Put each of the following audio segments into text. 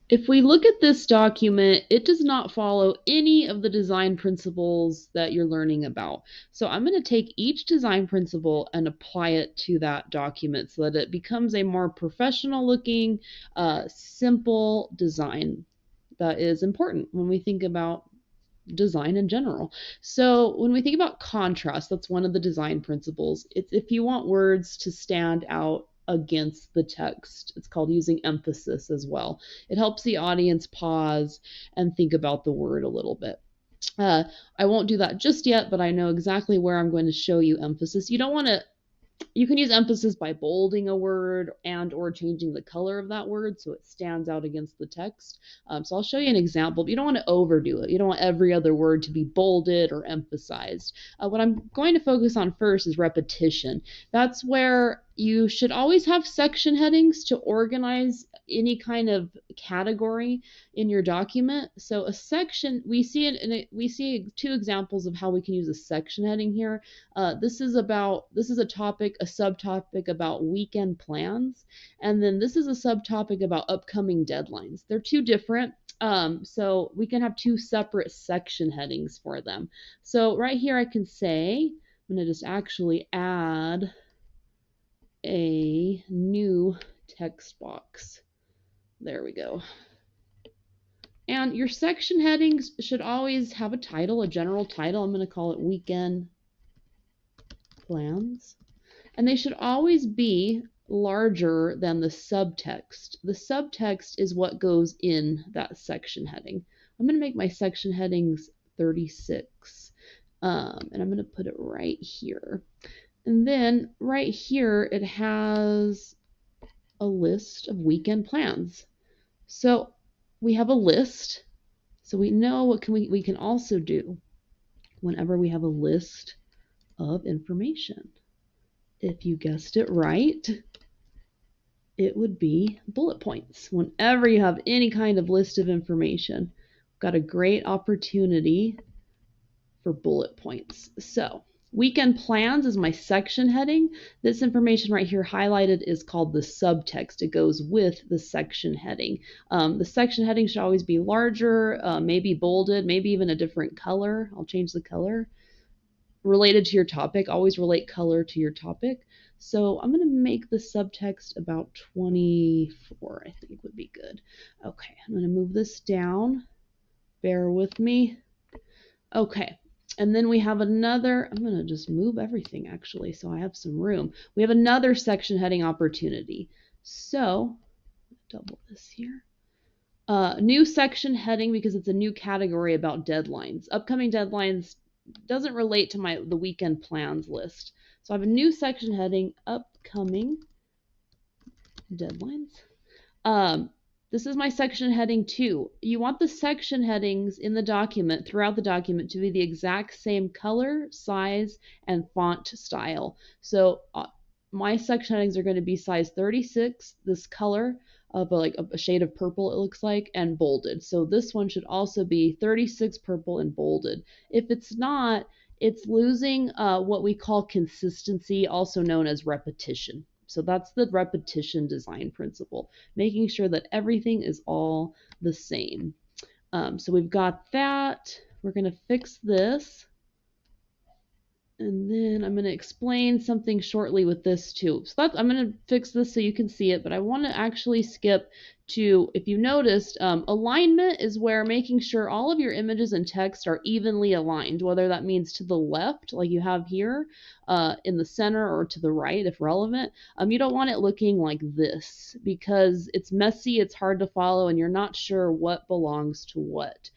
If we look at this document, it does not follow any of the design principles that you're learning about. So I'm going to take each design principle and apply it to that document so that it becomes a more professional looking, simple design that is important when we think about design in general. So when we think about contrast, that's one of the design principles. It's if you want words to stand out against the text. It's called using emphasis as well. It helps the audience pause and think about the word a little bit. Uh, I won't do that just yet, but I know exactly where I'm going to show you emphasis. You don't want to You can use emphasis by bolding a word and or changing the color of that word so it stands out against the text. So I'll show you an example. But you don't want to overdo it. You don't want every other word to be bolded or emphasized. What I'm going to focus on first is repetition. That's where you should always have section headings to organize any kind of category in your document. So a section, we see two examples of how we can use a section heading here. This is a topic, a subtopic about weekend plans, and then this is a subtopic about upcoming deadlines. They're two different, so we can have two separate section headings for them. So right here I can say, I'm going to just actually add a new text box. There we go. And your section headings should always have a title, a general title. I'm going to call it Weekend Plans. And they should always be larger than the subtext. The subtext is what goes in that section heading. I'm going to make my section headings 36. And I'm going to put it right here. And then right here, it has a list of weekend plans. So we have a list. So we know what we can also do whenever we have a list of information. If you guessed it right, it would be bullet points. Whenever you have any kind of list of information, we've got a great opportunity for bullet points. So weekend plans is my section heading. This information right here highlighted is called the subtext. It goes with the section heading. The section heading should always be larger, maybe bolded, maybe even a different color. I'll change the color. Related to your topic, always relate color to your topic. So I'm going to make the subtext about 24, I think would be good. Okay, I'm going to move this down. Bear with me. Okay, and then we have another, I'm going to just move everything actually so I have some room. We have another section heading opportunity. So, double this here. New section heading because it's a new category about deadlines. Upcoming deadlines doesn't relate to the weekend plans list. So I have a new section heading, upcoming deadlines. This is my section heading 2. You want the section headings in the document, throughout the document, to be the exact same color, size, and font style. So my section headings are going to be size 36, this color of a shade of purple it looks like, and bolded. So this one should also be 36 purple and bolded. If it's not, it's losing what we call consistency, also known as repetition. So that's the repetition design principle, making sure that everything is all the same. So we've got that. We're going to fix this. And then I'm going to explain something shortly with this too. So I'm going to fix this so you can see it, but I want to actually skip to, if you noticed, alignment is where making sure all of your images and text are evenly aligned, whether that means to the left, like you have here, in the center, or to the right, if relevant. You don't want it looking like this because it's messy, it's hard to follow, and you're not sure what belongs to what.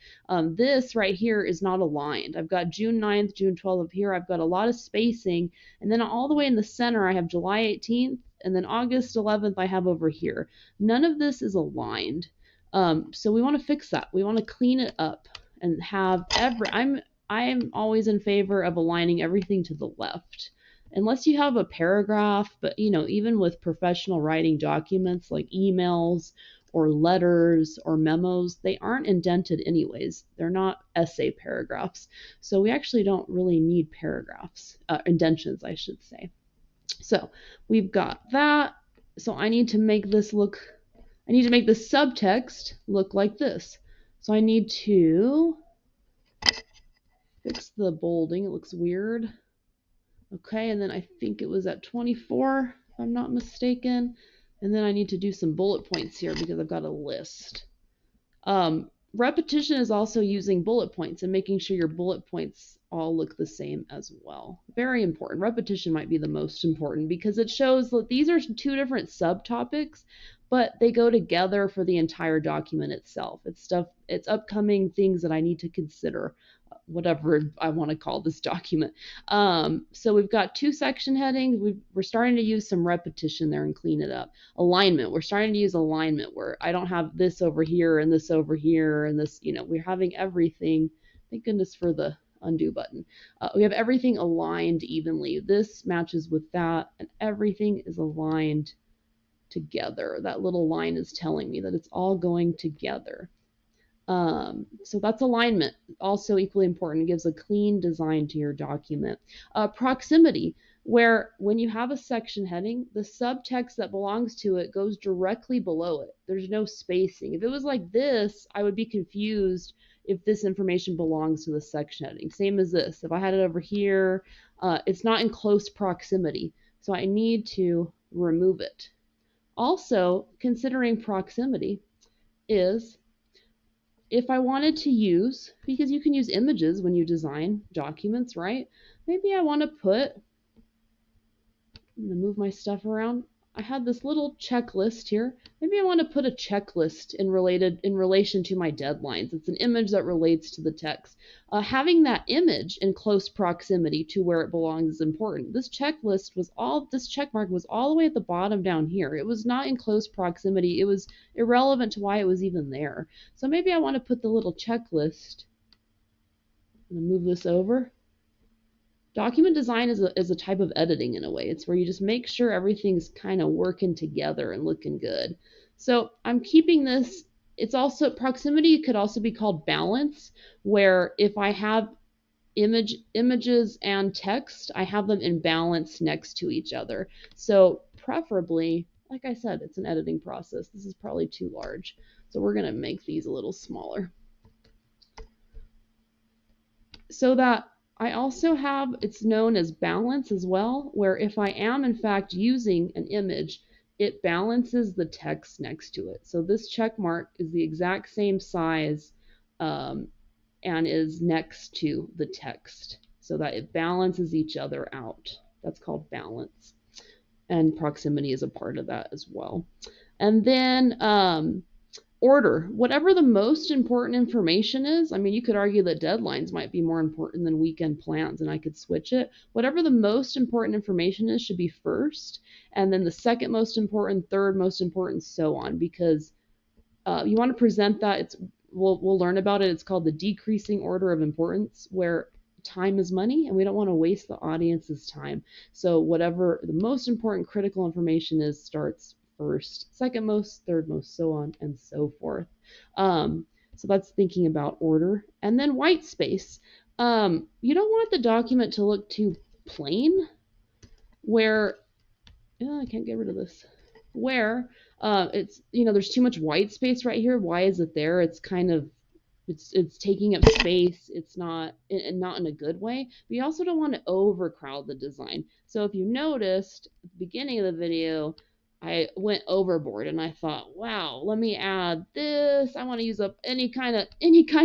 This right here is not aligned. I've got June 9th, June 12th up here. I've got a lot of spacing, and then all the way in the center I have July 18th, and then August 11th I have over here. None of this is aligned. So we want to fix that. We want to clean it up and have I'm always in favor of aligning everything to the left. Unless you have a paragraph, but even with professional writing documents like emails or letters or memos, they aren't indented anyways. They're not essay paragraphs. So we actually don't really need paragraphs, indentions, I should say. So we've got that. So I need to make this look I need to make the subtext look like this. So I need to fix the bolding. It looks weird. Okay, and then I think it was at 24, if I'm not mistaken. And then I need to do some bullet points here because I've got a list. Repetition is also using bullet points and making sure your bullet points all look the same as well. Very important. Repetition might be the most important because it shows that these are two different subtopics, but they go together for the entire document itself. It's upcoming things that I need to consider, whatever I want to call this document. So we've got two section headings. We're starting to use some repetition there and clean it up. Alignment. We're starting to use alignment where I don't have this over here and this over here and this, we're having everything. Thank goodness for the undo button. We have everything aligned evenly. This matches with that, and everything is aligned together. That little line is telling me that it's all going together. So that's alignment, also equally important. It gives a clean design to your document. Proximity, where when you have a section heading, the subtext that belongs to it goes directly below it. There's no spacing. If it was like this, I would be confused if this information belongs to the section heading. Same as this. If I had it over here, it's not in close proximity, so I need to remove it. Also, considering proximity is if I wanted to use, because you can use images when you design documents, right? Maybe I want to put, I'm going to move my stuff around. I had this little checklist here. Maybe I want to put a checklist in relation to my deadlines. It's an image that relates to the text. Having that image in close proximity to where it belongs is important. This checklist was this check mark was all the way at the bottom down here. It was not in close proximity. It was irrelevant to why it was even there. So maybe I want to put the little checklist. I'm going to move this over. Document design is a type of editing in a way. It's where you just make sure everything's kind of working together and looking good. So I'm keeping this. It's also, proximity could also be called balance, where if I have images and text, I have them in balance next to each other. So preferably, like I said, it's an editing process. This is probably too large. So we're going to make these a little smaller. So that I also have, it's known as balance as well, where if I am in fact using an image, it balances the text next to it. So this check mark is the exact same size and is next to the text so that it balances each other out. That's called balance. And proximity is a part of that as well. And then order, whatever the most important information is. I mean, you could argue that deadlines might be more important than weekend plans, and I could switch it. Whatever the most important information is should be first, and then the second most important, third most important, so on, because you want to present that. We'll learn about it. It's called the decreasing order of importance, where time is money, and we don't want to waste the audience's time. So whatever the most important critical information is starts first, second most, third most, so on and so forth. So that's thinking about order. And then white space. You don't want the document to look too plain, where, I can't get rid of this, where it's, there's too much white space right here. Why is it there? It's kind of, it's taking up space. It's not in a good way. But you also don't want to overcrowd the design. So if you noticed at the beginning of the video, I went overboard and I thought, wow, let me add this. I want to use up any kind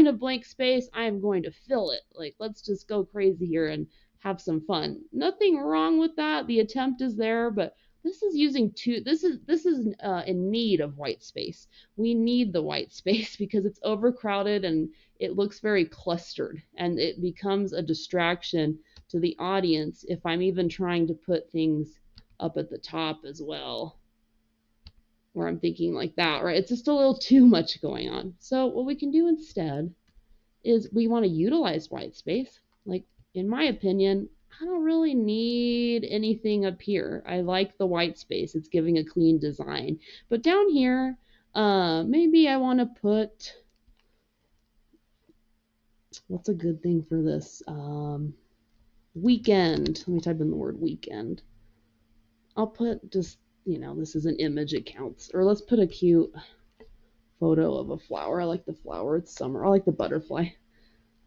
of blank space. I am going to fill it. Like, let's just go crazy here and have some fun. Nothing wrong with that. The attempt is there, but this is in need of white space. We need the white space because it's overcrowded and it looks very clustered, and it becomes a distraction to the audience if I'm even trying to put things up at the top as well, where I'm thinking like that, right? It's just a little too much going on. So what we can do instead is we want to utilize white space. Like, in my opinion, I don't really need anything up here. I like the white space. It's giving a clean design. But down here, maybe I want to put, what's a good thing for this? Weekend. Let me type in the word weekend. I'll put just, this is an image, it counts. Or let's put a cute, photo of a flower. I like the flower. It's summer. I like the butterfly.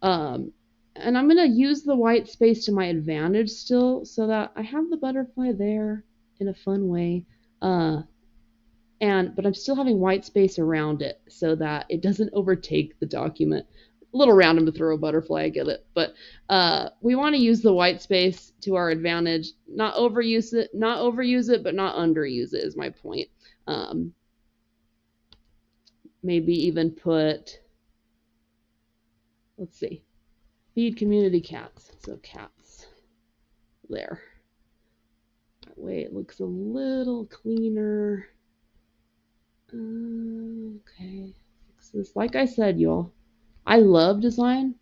And I'm going to use the white space to my advantage still so that I have the butterfly there in a fun way. But I'm still having white space around it so that it doesn't overtake the document. A little random to throw a butterfly, I get it. But we want to use the white space to our advantage. Not overuse it, but not underuse it is my point. Maybe even put, let's see, feed community cats. So cats there. That way it looks a little cleaner. Okay, fix this. Like I said, y'all, I love design.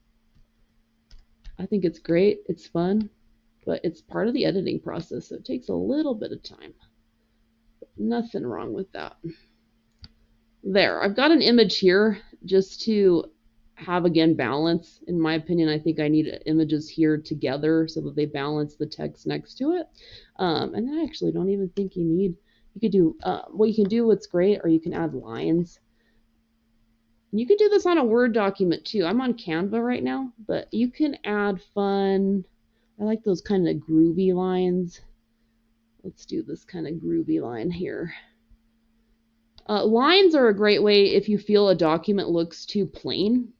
I think it's great. It's fun, but it's part of the editing process, so it takes a little bit of time. But nothing wrong with that. There, I've got an image here just to have, again, balance. In my opinion, I think I need images here together so that they balance the text next to it. And I actually don't even think you need, you could do, what you can do, what's great, or you can add lines. You could do this on a Word document too. I'm on Canva right now, but you can add fun, I like those kind of groovy lines. Let's do this kind of groovy line here. Lines are a great way if you feel a document looks too plain.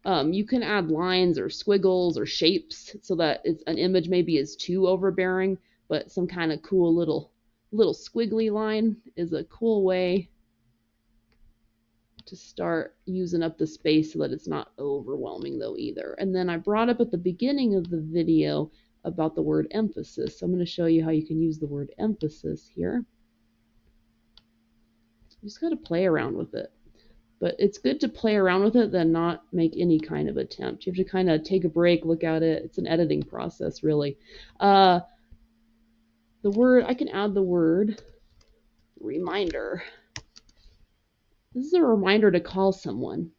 You can add lines or squiggles or shapes so that an image maybe is too overbearing, but some kind of cool little squiggly line is a cool way to start using up the space so that it's not overwhelming though either. And then I brought up at the beginning of the video about the word emphasis. So I'm going to show you how you can use the word emphasis here. You just got to play around with it. But it's good to play around with it than not make any kind of attempt. You have to kind of take a break, look at it. It's an editing process, really. The word, I can add the word reminder. This is a reminder to call someone.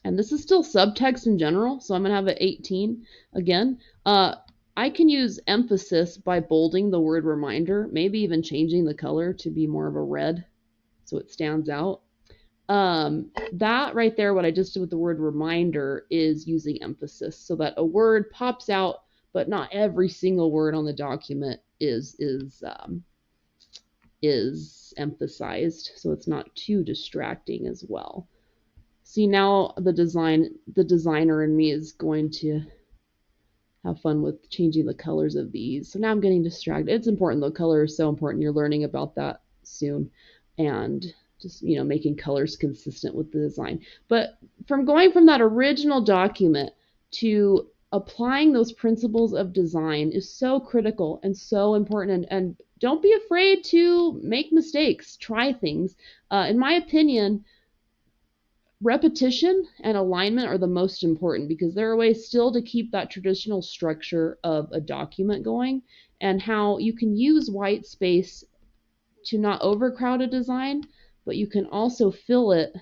And this is still subtext in general, so I'm going to have it 18 again. I can use emphasis by bolding the word reminder, maybe even changing the color to be more of a red so it stands out. That right there, what I just did with the word reminder, is using emphasis so that a word pops out, but not every single word on the document is emphasized, so it's not too distracting as well. See, now the designer in me is going to have fun with changing the colors of these. So now I'm getting distracted. It's important though. Color is so important. You're learning about that soon, and just, you know, making colors consistent with the design. But going from that original document to applying those principles of design is so critical and so important. And don't be afraid to make mistakes, try things. In my opinion, repetition and alignment are the most important, because there are ways still to keep that traditional structure of a document going, and how you can use white space to not overcrowd a design, but you can also fill it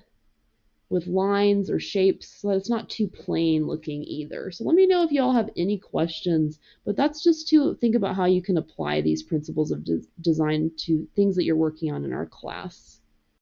with lines or shapes so that it's not too plain looking either. So let me know if you all have any questions, but that's just to think about how you can apply these principles of design to things that you're working on in our class.